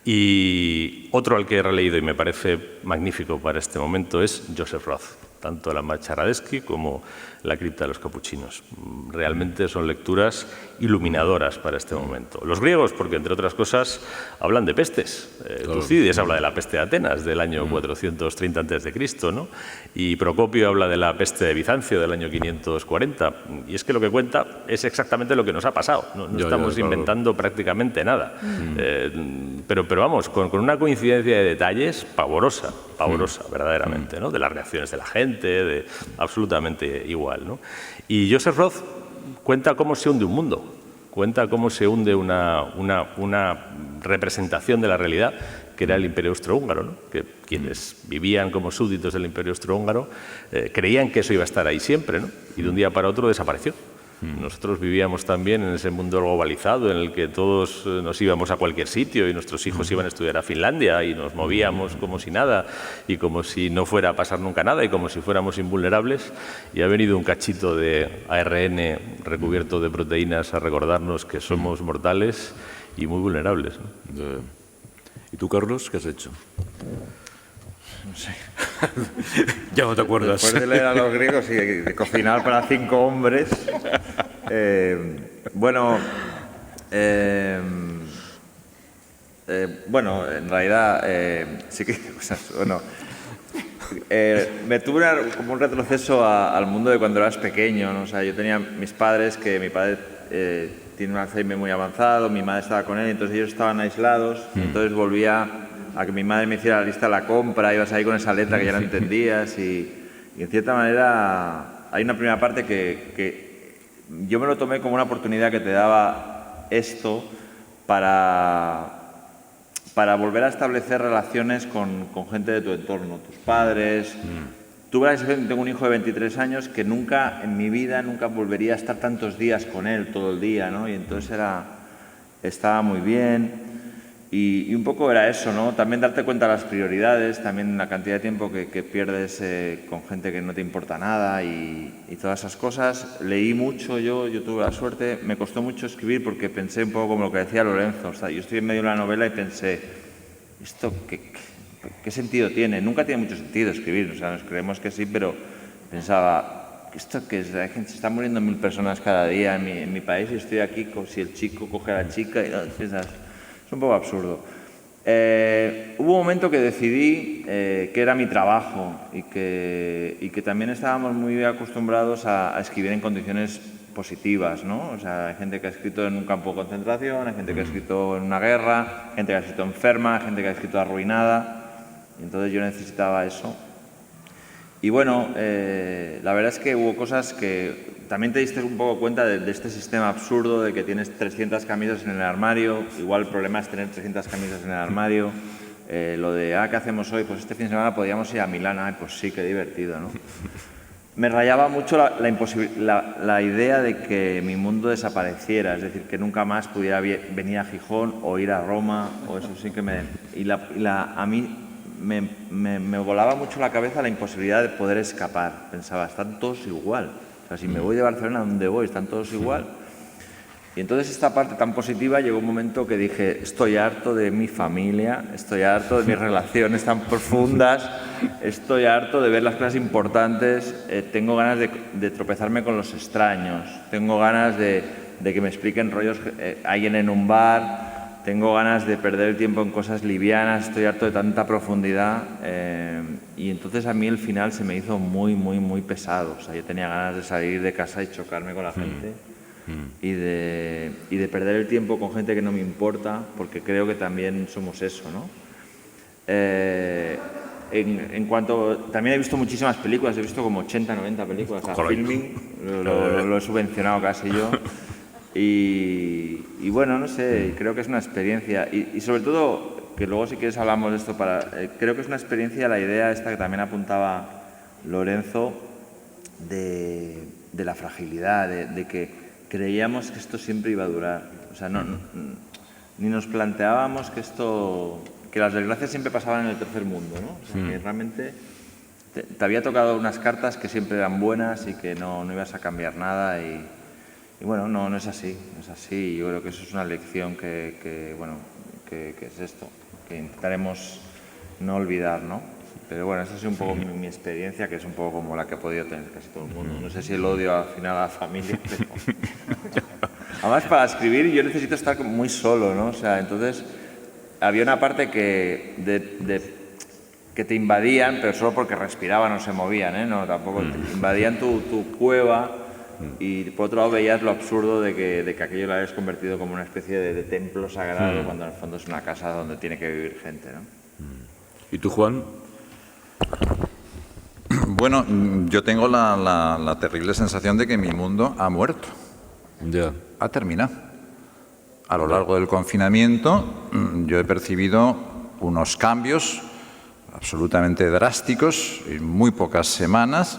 Y otro al que he releído y me parece magnífico para este momento es Joseph Roth, tanto la Marcha Radetzky como la Cripta de los Capuchinos. Realmente son lecturas iluminadoras para este momento. Los griegos, porque entre otras cosas hablan de pestes. Tucídides habla de la peste de Atenas del año 430 a.C., ¿no? Y Procopio habla de la peste de Bizancio del año 540. Y es que lo que cuenta es exactamente lo que nos ha pasado. No estamos inventando prácticamente nada. Pero vamos, con una coincidencia de detalles pavorosa, verdaderamente, ¿no? De las reacciones de la gente, absolutamente igual, ¿no? Y Joseph Roth cuenta cómo se hunde un mundo, cuenta cómo se hunde una representación de la realidad que era el Imperio Austrohúngaro, ¿no? Que quienes vivían como súbditos del Imperio Austrohúngaro creían que eso iba a estar ahí siempre, ¿no? Y de un día para otro desapareció. Nosotros vivíamos también en ese mundo globalizado en el que todos nos íbamos a cualquier sitio y nuestros hijos iban a estudiar a Finlandia y nos movíamos como si nada y como si no fuera a pasar nunca nada y como si fuéramos invulnerables, y ha venido un cachito de ARN recubierto de proteínas a recordarnos que somos mortales y muy vulnerables, ¿no? ¿Y tú, Carlos, qué has hecho? No sé. Ya no te acuerdas. Después de leer a los griegos y de cocinar para 5 hombres, en realidad sí que cosas. Bueno, me tuve como un retroceso al mundo de cuando eras pequeño, ¿no? O sea, yo tenía mis padres, que mi padre tiene un Alzheimer muy avanzado, mi madre estaba con él, entonces ellos estaban aislados, entonces volvía a que mi madre me hiciera la lista de la compra, ibas ahí con esa letra que ya no entendías y en cierta manera hay una primera parte que yo me lo tomé como una oportunidad que te daba esto para volver a establecer relaciones con gente de tu entorno, tus padres. Tuve la sensación, tengo un hijo de 23 años que nunca en mi vida volvería a estar tantos días con él, todo el día, ¿no? Y entonces estaba muy bien. Y un poco era eso, ¿no? También darte cuenta de las prioridades, también la cantidad de tiempo que pierdes con gente que no te importa nada y todas esas cosas. Leí mucho, yo tuve la suerte, me costó mucho escribir porque pensé un poco como lo que decía Lorenzo. O sea, yo estoy en medio de una novela y pensé, ¿esto qué sentido tiene? Nunca tiene mucho sentido escribir, o sea, nos creemos que sí, pero pensaba, ¿esto qué es? La gente se está muriendo 1000 personas cada día en mi país y estoy aquí como si el chico coge a la chica y piensas... Es un poco absurdo. Hubo un momento que decidí que era mi trabajo y que también estábamos muy acostumbrados a escribir en condiciones positivas, ¿no? O sea, hay gente que ha escrito en un campo de concentración, hay gente que ha escrito en una guerra, gente que ha escrito enferma, gente que ha escrito arruinada. Y entonces yo necesitaba eso. Y bueno, la verdad es que hubo cosas que también te diste un poco cuenta de este sistema absurdo de que tienes 300 camisas en el armario. Igual el problema es tener 300 camisas en el armario. Lo de, ¿qué hacemos hoy? Pues este fin de semana podríamos ir a Milán. Pues sí, qué divertido, ¿no? Me rayaba mucho la idea de que mi mundo desapareciera, es decir, que nunca más pudiera venir a Gijón o ir a Roma, o eso sí que me... a mí me volaba mucho la cabeza la imposibilidad de poder escapar. Pensaba, están todos igual. O sea, si me voy de Barcelona, ¿a dónde voy? Están todos igual. Y entonces esta parte tan positiva llegó un momento que dije, estoy harto de mi familia, estoy harto de mis relaciones tan profundas, estoy harto de ver las cosas importantes, tengo ganas de tropezarme con los extraños, tengo ganas de de que me expliquen rollos, alguien en un bar. Tengo ganas de perder el tiempo en cosas livianas, estoy harto de tanta profundidad y entonces a mí el final se me hizo muy, muy, muy pesado. O sea, yo tenía ganas de salir de casa y chocarme con la gente y de perder el tiempo con gente que no me importa, porque creo que también somos eso, ¿no? En cuanto... También he visto muchísimas películas, he visto como 80, 90 películas. A Filming lo he subvencionado casi yo. Y bueno, no sé, creo que es una experiencia. Y sobre todo, que luego si quieres hablamos de esto, creo que es una experiencia la idea esta que también apuntaba Lorenzo, de la fragilidad, de que creíamos que esto siempre iba a durar. O sea, ni nos planteábamos que las desgracias siempre pasaban en el tercer mundo, ¿no? O sea, que realmente te había tocado unas cartas que siempre eran buenas y que no ibas a cambiar nada y bueno, no es así, no es así. Yo creo que eso es una lección que es esto, que intentaremos no olvidar, ¿no? Pero bueno, esa ha sido un poco mi experiencia, que es un poco como la que ha podido tener casi todo el mundo. No sé si el odio al final a la familia, pero... Además, para escribir yo necesito estar muy solo, ¿no? O sea, entonces había una parte que te invadían, pero solo porque respiraban o se movían, ¿eh? No, tampoco te invadían tu cueva. Y por otro lado veías lo absurdo de que aquello lo habías convertido como una especie de templo sagrado cuando en el fondo es una casa donde tiene que vivir gente, ¿no? ¿Y tú, Juan? Bueno, yo tengo la terrible sensación de que mi mundo ha muerto. Ya. Ha terminado. A lo largo del confinamiento yo he percibido unos cambios absolutamente drásticos en muy pocas semanas,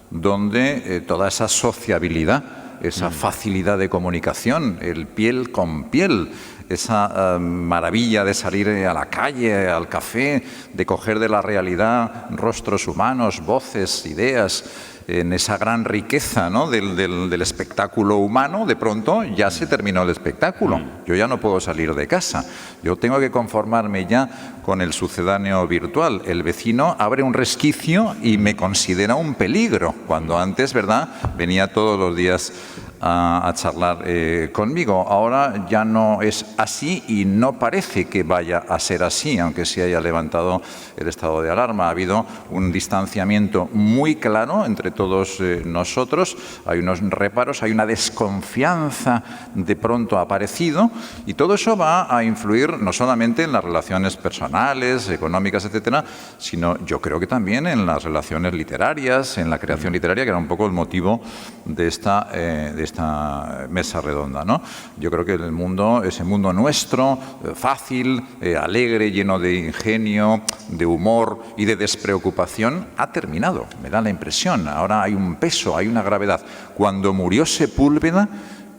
donde toda esa sociabilidad, esa facilidad de comunicación, el piel con piel, esa maravilla de salir a la calle, al café, de coger de la realidad rostros humanos, voces, ideas, en esa gran riqueza, ¿no?, del espectáculo humano, de pronto ya se terminó el espectáculo. Yo ya no puedo salir de casa. Yo tengo que conformarme ya con el sucedáneo virtual. El vecino abre un resquicio y me considera un peligro, cuando antes, ¿verdad?, venía todos los días a charlar conmigo. Ahora ya no es así y no parece que vaya a ser así, aunque se haya levantado el estado de alarma. Ha habido un distanciamiento muy claro entre todos nosotros, hay unos reparos, hay una desconfianza de pronto aparecido y todo eso va a influir no solamente en las relaciones personales, económicas, etcétera, sino yo creo que también en las relaciones literarias, en la creación literaria, que era un poco el motivo de esta mesa redonda, ¿no? Yo creo que el mundo, ese mundo nuestro, fácil, alegre, lleno de ingenio, de humor y de despreocupación, ha terminado, me da la impresión. Ahora hay un peso, hay una gravedad. Cuando murió Sepúlveda,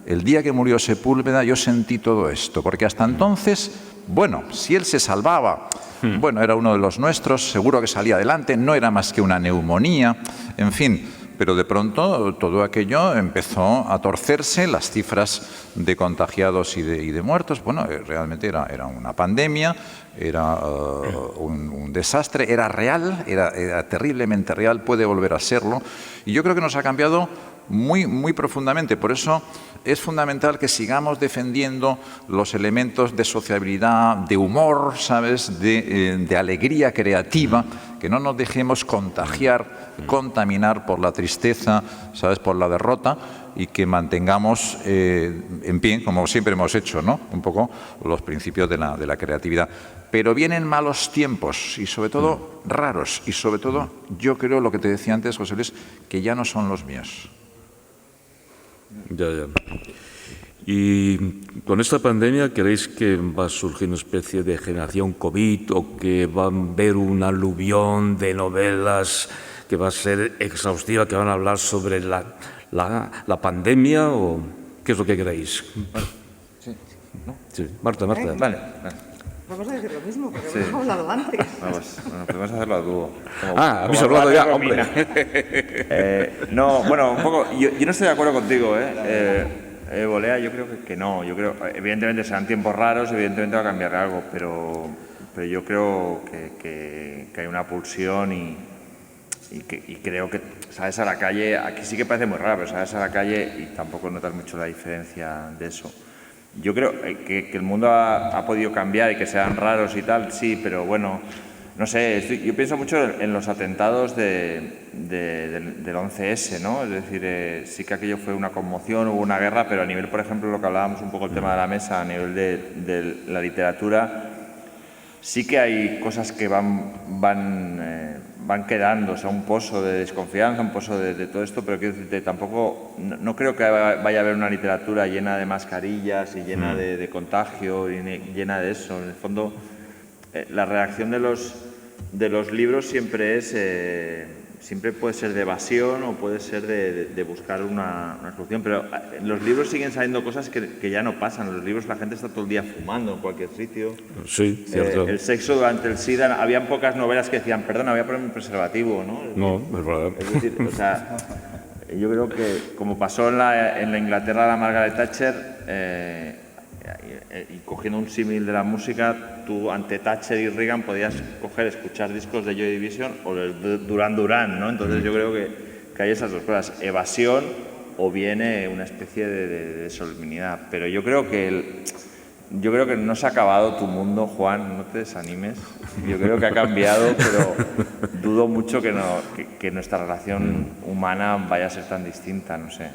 el día que murió Sepúlveda, yo sentí todo esto, porque hasta entonces, bueno, si él se salvaba, bueno, era uno de los nuestros, seguro que salía adelante, no era más que una neumonía, en fin. Pero de pronto todo aquello empezó a torcerse, las cifras de contagiados y de muertos, bueno, realmente era una pandemia, era un desastre, era real, era terriblemente real, puede volver a serlo, y yo creo que nos ha cambiado muy, muy profundamente. Por eso es fundamental que sigamos defendiendo los elementos de sociabilidad, de humor, ¿sabes?, de alegría creativa, que no nos dejemos contagiar, contaminar por la tristeza, ¿sabes?, por la derrota, y que mantengamos en pie, como siempre hemos hecho, ¿no?, un poco los principios de la creatividad. Pero vienen malos tiempos y sobre todo raros, y sobre todo yo creo lo que te decía antes, José Luis, que ya no son los míos. Ya. Y con esta pandemia, ¿creéis que va a surgir una especie de generación COVID o que va a haber un aluvión de novelas que va a ser exhaustiva, que van a hablar sobre la pandemia? ¿O qué es lo que creéis? Sí. ¿No? Sí. Marta. Vale. Vamos a decir lo mismo, porque Sí. hemos hablado antes. Bueno, podemos hacerlo a dúo. Habéis hablado ya, hombre. No, bueno, un poco. Yo no estoy de acuerdo contigo, Bolea, yo creo que no. Yo creo, evidentemente serán tiempos raros, evidentemente va a cambiar algo, pero yo creo que hay una pulsión y y creo que sales a la calle, aquí sí que parece muy raro, pero sales a la calle y tampoco notas mucho la diferencia de eso. Yo creo que el mundo ha podido cambiar y que sean raros y tal, sí, pero bueno, no sé, yo pienso mucho en los atentados del 11S, ¿no? Es decir, sí que aquello fue una conmoción, hubo una guerra, pero a nivel, por ejemplo, lo que hablábamos un poco el tema de la mesa, a nivel de la literatura, sí que hay cosas que van quedando, o sea, un pozo de desconfianza, un pozo de todo esto, pero quiero decirte, tampoco, no creo que vaya a haber una literatura llena de mascarillas y llena de contagio y llena de eso. En el fondo, la reacción de los libros siempre puede ser de evasión o puede ser de buscar una solución, pero en los libros siguen saliendo cosas que ya no pasan. En los libros la gente está todo el día fumando en cualquier sitio. Sí, cierto. El sexo durante el SIDA, habían pocas novelas que decían, perdona, voy a ponerme un preservativo, ¿no? No, es verdad. Es decir, o sea, yo creo que como pasó en la Inglaterra de la Margaret Thatcher, y cogiendo un símil de la música, tú ante Thatcher y Reagan podías escuchar discos de Joy Division o de Duran Duran, ¿no? Entonces yo creo que hay esas dos cosas, evasión o viene una especie de solemnidad. Pero yo creo que no se ha acabado tu mundo, Juan, no te desanimes. Yo creo que ha cambiado, pero dudo mucho que nuestra relación humana vaya a ser tan distinta, no sé.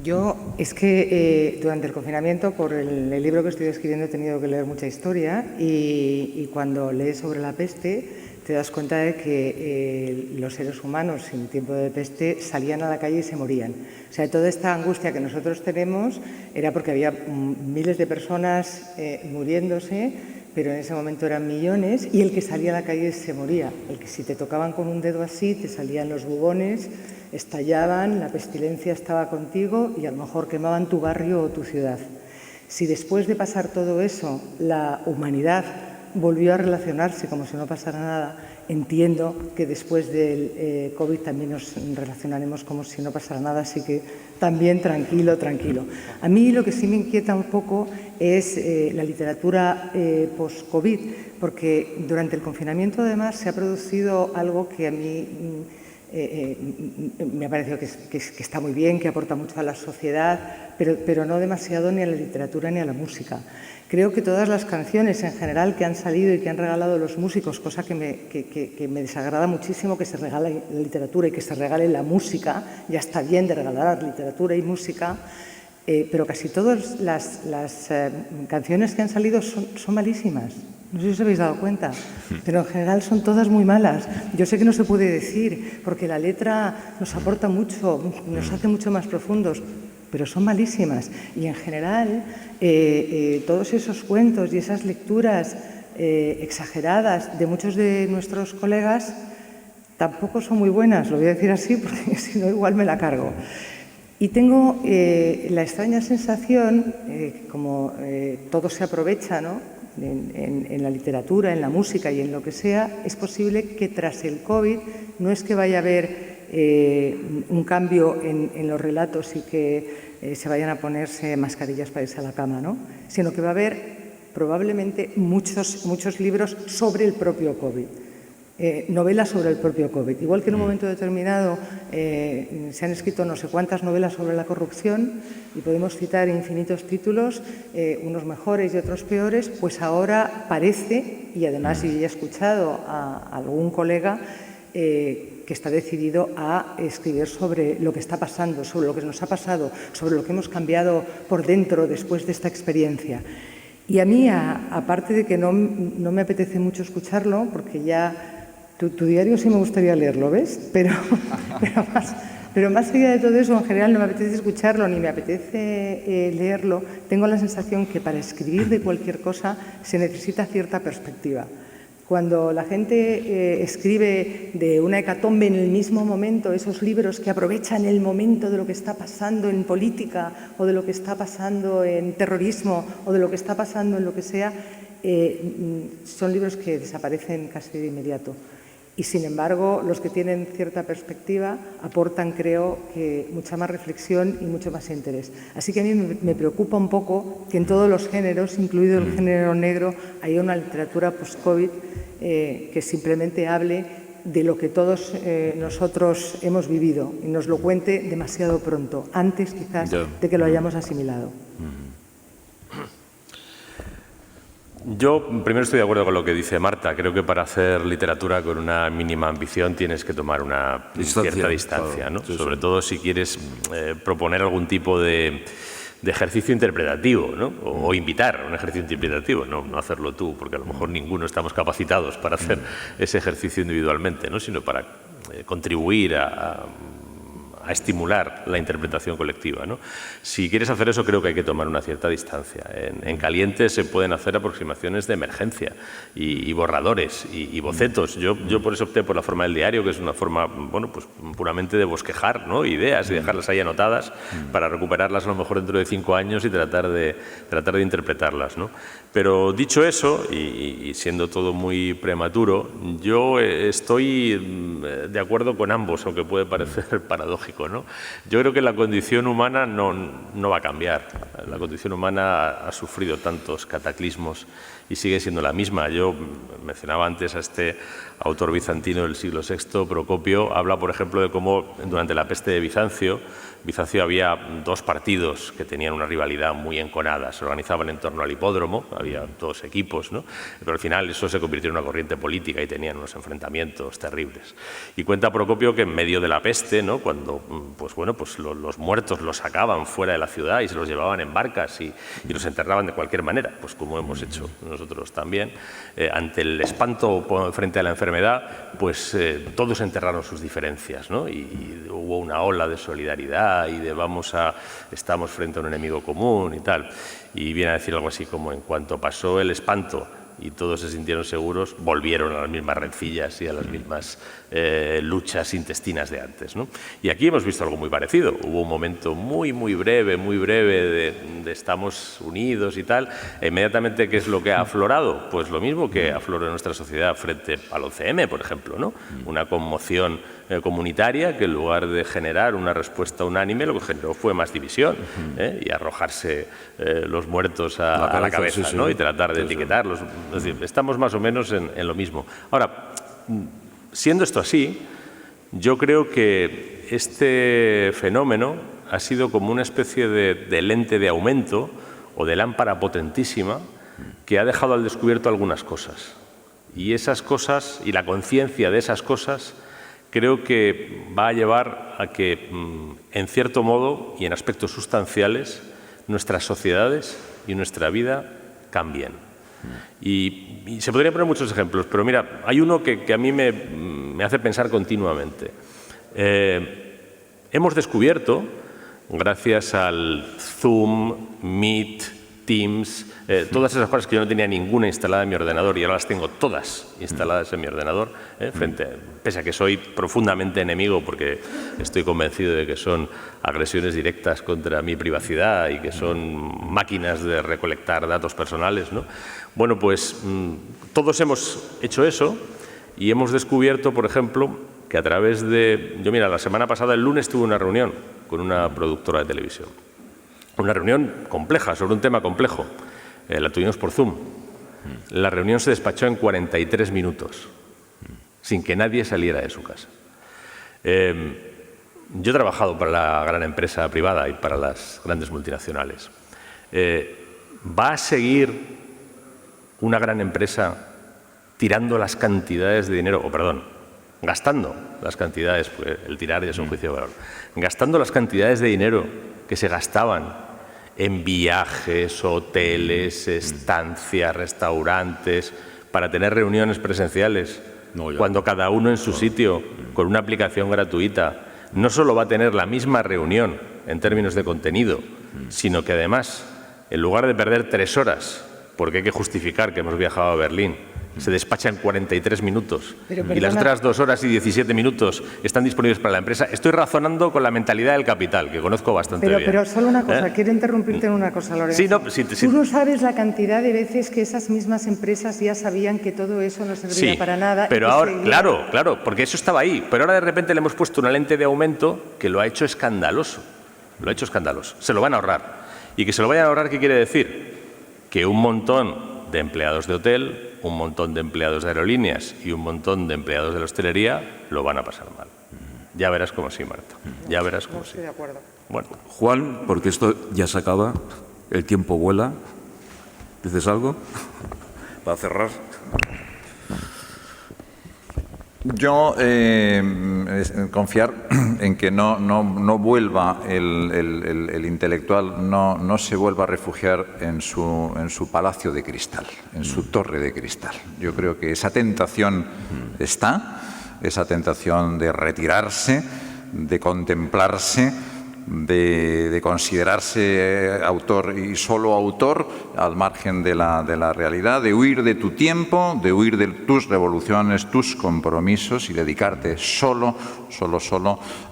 Yo es que durante el confinamiento, por el libro que estoy escribiendo, he tenido que leer mucha historia y cuando lees sobre la peste te das cuenta de que los seres humanos en tiempo de peste salían a la calle y se morían. O sea, toda esta angustia que nosotros tenemos era porque había miles de personas muriéndose, pero en ese momento eran millones y el que salía a la calle se moría. El que si te tocaban con un dedo así te salían los bubones, estallaban, la pestilencia estaba contigo y a lo mejor quemaban tu barrio o tu ciudad. Si después de pasar todo eso la humanidad volvió a relacionarse como si no pasara nada, entiendo que después del COVID también nos relacionaremos como si no pasara nada, así que también tranquilo, tranquilo. A mí lo que sí me inquieta un poco es la literatura post-COVID, porque durante el confinamiento además se ha producido algo que a mí me ha parecido que está muy bien, que aporta mucho a la sociedad, pero no demasiado ni a la literatura ni a la música. Creo que todas las canciones en general que han salido y que han regalado los músicos, cosa que me desagrada muchísimo que se regale la literatura y que se regale la música, ya está bien de regalar literatura y música, pero casi todas las canciones que han salido son malísimas. No sé si os habéis dado cuenta, pero en general son todas muy malas. Yo sé que no se puede decir, porque la letra nos aporta mucho, nos hace mucho más profundos, pero son malísimas. Y en general, todos esos cuentos y esas lecturas exageradas de muchos de nuestros colegas tampoco son muy buenas, lo voy a decir así, porque si no igual me la cargo. Y tengo la extraña sensación, como todo se aprovecha, ¿no?, en la literatura, en la música y en lo que sea, es posible que tras el COVID no es que vaya a haber un cambio en los relatos y que se vayan a ponerse mascarillas para irse a la cama, ¿no?, sino que va a haber probablemente muchos libros sobre el propio COVID. Novelas sobre el propio COVID. Igual que en un momento determinado se han escrito no sé cuántas novelas sobre la corrupción y podemos citar infinitos títulos, unos mejores y otros peores, pues ahora parece, y además yo ya he escuchado a algún colega que está decidido a escribir sobre lo que está pasando, sobre lo que nos ha pasado, sobre lo que hemos cambiado por dentro después de esta experiencia. Y a mí, aparte de que no me apetece mucho escucharlo, porque ya tu diario sí me gustaría leerlo, ¿ves? Pero más allá de todo eso, en general no me apetece escucharlo ni me apetece leerlo. Tengo la sensación que para escribir de cualquier cosa se necesita cierta perspectiva. Cuando la gente escribe de una hecatombe en el mismo momento, esos libros que aprovechan el momento de lo que está pasando en política o de lo que está pasando en terrorismo o de lo que está pasando en lo que sea, son libros que desaparecen casi de inmediato. Y, sin embargo, los que tienen cierta perspectiva aportan, creo, que mucha más reflexión y mucho más interés. Así que a mí me preocupa un poco que en todos los géneros, incluido el género negro, haya una literatura post-COVID que simplemente hable de lo que todos nosotros hemos vivido y nos lo cuente demasiado pronto, antes quizás de que lo hayamos asimilado. Yo primero estoy de acuerdo con lo que dice Marta. Creo que para hacer literatura con una mínima ambición tienes que tomar una cierta distancia, ¿no? Sí, sobre todo si quieres proponer algún tipo de ejercicio interpretativo, ¿no? O invitar a un ejercicio interpretativo, no hacerlo tú, porque a lo mejor ninguno estamos capacitados para hacer ese ejercicio individualmente, ¿no? Sino para contribuir a estimular la interpretación colectiva, ¿no? Si quieres hacer eso, creo que hay que tomar una cierta distancia. En caliente se pueden hacer aproximaciones de emergencia y borradores y bocetos. Yo por eso opté por la forma del diario, que es una forma, bueno, pues puramente de bosquejar, ¿no? Ideas y dejarlas ahí anotadas para recuperarlas a lo mejor dentro de 5 años y tratar de interpretarlas, ¿no? Pero dicho eso, y siendo todo muy prematuro, yo estoy de acuerdo con ambos, aunque puede parecer paradójico, ¿no? Yo creo que la condición humana no va a cambiar. La condición humana ha sufrido tantos cataclismos y sigue siendo la misma. Yo mencionaba antes a este autor bizantino del siglo VI, Procopio, habla, por ejemplo, de cómo durante la peste de Bizancio había 2 partidos que tenían una rivalidad muy enconada. Se organizaban en torno al hipódromo, había 2 equipos, ¿no? Pero al final eso se convirtió en una corriente política y tenían unos enfrentamientos terribles. Y cuenta Procopio que en medio de la peste, ¿no? Cuando los muertos los sacaban fuera de la ciudad y se los llevaban en barcas y los enterraban de cualquier manera, pues como hemos hecho nosotros también, ante el espanto frente a la enfermedad, pues todos enterraron sus diferencias, ¿no? Y hubo una ola de solidaridad y de estamos frente a un enemigo común y tal. Y viene a decir algo así como: en cuanto pasó el espanto y todos se sintieron seguros, volvieron a las mismas rencillas y a las mismas luchas intestinas de antes, ¿no? Y aquí hemos visto algo muy parecido. Hubo un momento muy breve de estamos unidos y tal. E inmediatamente, ¿qué es lo que ha aflorado? Pues lo mismo que afloró en nuestra sociedad frente al 11M, por ejemplo, ¿no? Una conmoción comunitaria que, en lugar de generar una respuesta unánime, lo que generó fue más división y arrojarse los muertos a la cabeza, ¿no? Y tratar de etiquetarlos. Es decir, estamos más o menos en lo mismo. Ahora, siendo esto así, yo creo que este fenómeno ha sido como una especie de lente de aumento o de lámpara potentísima que ha dejado al descubierto algunas cosas. Y esas cosas, y la conciencia de esas cosas, creo que va a llevar a que, en cierto modo y en aspectos sustanciales, nuestras sociedades y nuestra vida cambien. Y se podrían poner muchos ejemplos, pero mira, hay uno que a mí me hace pensar continuamente. Hemos descubierto, gracias al Zoom, Meet, Teams, todas esas cosas que yo no tenía ninguna instalada en mi ordenador y ahora las tengo todas instaladas en mi ordenador, pese a que soy profundamente enemigo porque estoy convencido de que son agresiones directas contra mi privacidad y que son máquinas de recolectar datos personales, ¿no? Bueno, pues todos hemos hecho eso y hemos descubierto, por ejemplo, que a través de... Yo, mira, la semana pasada, el lunes, tuve una reunión con una productora de televisión. Una reunión compleja, sobre un tema complejo. La tuvimos por Zoom. La reunión se despachó en 43 minutos, sin que nadie saliera de su casa. Yo he trabajado para la gran empresa privada y para las grandes multinacionales. ¿Va a seguir una gran empresa tirando las cantidades de dinero, gastando las cantidades, porque el tirar ya es un juicio de valor, gastando las cantidades de dinero que se gastaban en viajes, hoteles, estancias, restaurantes, para tener reuniones presenciales, cuando cada uno en su sitio, con una aplicación gratuita, no solo va a tener la misma reunión en términos de contenido, sino que además, en lugar de perder 3 horas, porque hay que justificar que hemos viajado a Berlín, se despacha en 43 minutos y las otras 2 horas y 17 minutos están disponibles para la empresa. Estoy razonando con la mentalidad del capital, que conozco bastante bien. Pero solo una cosa, quiero interrumpirte en una cosa, Lorenzo. Tú no sabes la cantidad de veces que esas mismas empresas ya sabían que todo eso no serviría para nada. Pero ahora, claro, porque eso estaba ahí. Pero ahora de repente le hemos puesto una lente de aumento que lo ha hecho escandaloso. Lo ha hecho escandaloso. Se lo van a ahorrar. ¿Y que se lo vayan a ahorrar qué quiere decir? Que un montón de empleados de hotel, un montón de empleados de aerolíneas y un montón de empleados de la hostelería lo van a pasar mal. Ya verás cómo sí, Marta. Ya verás cómo sí. Estoy de acuerdo. Bueno, Juan, porque esto ya se acaba, el tiempo vuela. ¿Dices algo? Para cerrar. Yo confiar en que no vuelva el intelectual, no se vuelva a refugiar en su palacio de cristal, en su torre de cristal. Yo creo que esa tentación está, esa tentación de retirarse, de contemplarse, de considerarse autor y solo autor al margen de la realidad, de huir de tu tiempo, de huir de tus revoluciones, tus compromisos y dedicarte solo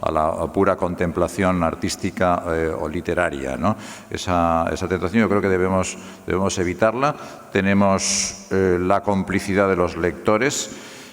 a la pura contemplación artística o literaria, ¿no? Esa tentación yo creo que debemos evitarla. Tenemos la complicidad de los lectores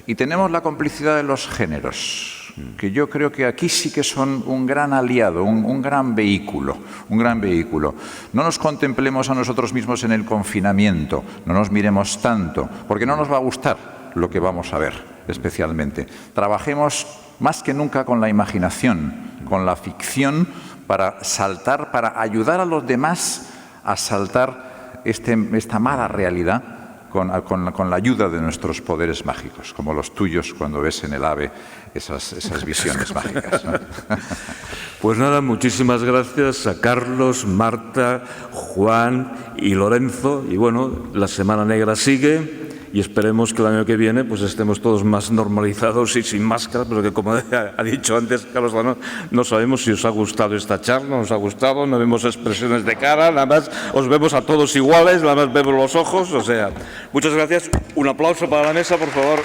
y tenemos la complicidad de los géneros, que yo creo que aquí sí que son un gran aliado, un gran vehículo, No nos contemplemos a nosotros mismos en el confinamiento, no nos miremos tanto, porque no nos va a gustar lo que vamos a ver, especialmente. Trabajemos más que nunca con la imaginación, con la ficción, para saltar, para ayudar a los demás a saltar esta mala realidad, con la ayuda de nuestros poderes mágicos, como los tuyos cuando ves en el AVE esas visiones mágicas, ¿no? Pues nada, muchísimas gracias a Carlos, Marta, Juan y Lorenzo. Y bueno, la Semana Negra sigue y esperemos que el año que viene pues estemos todos más normalizados y sin máscara, pero que como ha dicho antes Carlos, no sabemos si os ha gustado esta charla, no os ha gustado, no vemos expresiones de cara, nada más os vemos a todos iguales, nada más vemos los ojos, o sea, muchas gracias. Un aplauso para la mesa, por favor.